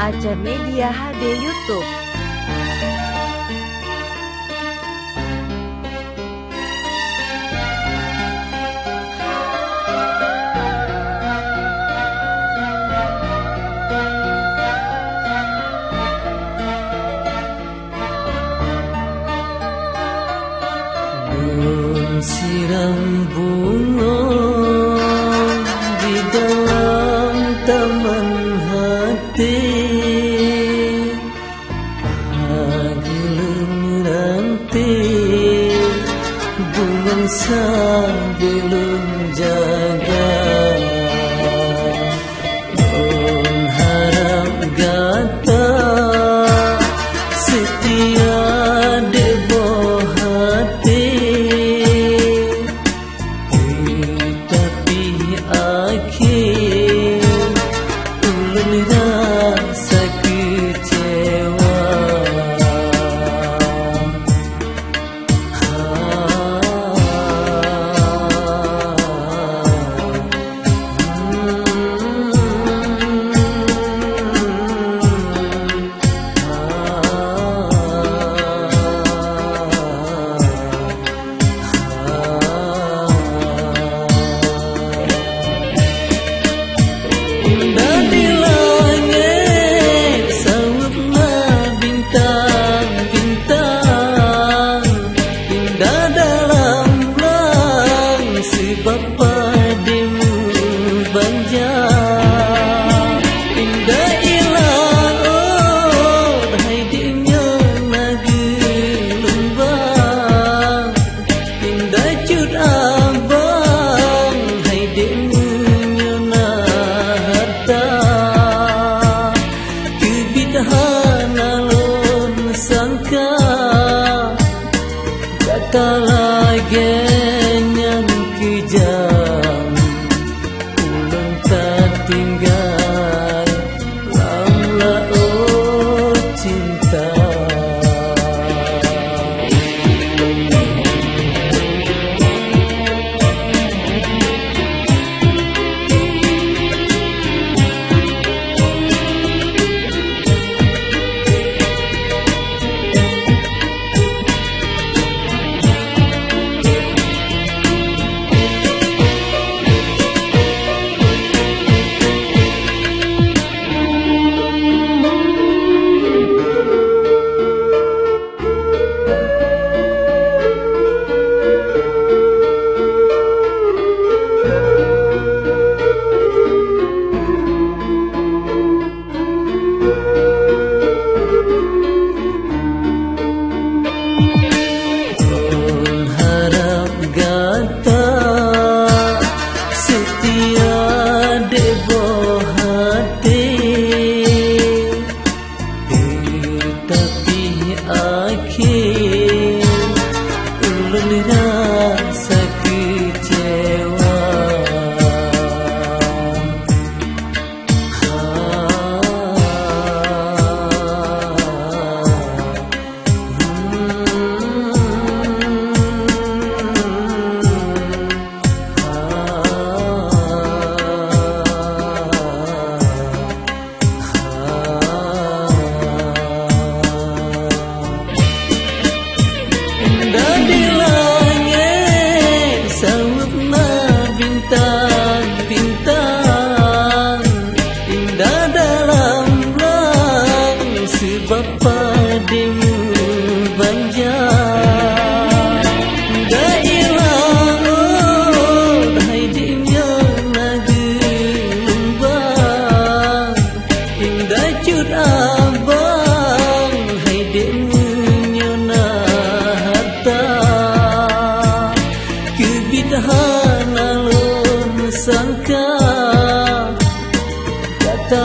Aceh Media HD YouTube. Siram bunga di dalam taman hati, pagi nanti bunga belum jaga. Don harap gata setia di bawah hati, rasa kecewa. Kata lagi yang kejam, ulun tak tinggal lamla oh cinta. Rasa kecewa. Bintang-bintang indah dalam lang, sebab padamu banjar. Dah hilang oh hai dimnya nage lumbang, indah cut abang hai demu nyona harta. Kebidahan sangka kata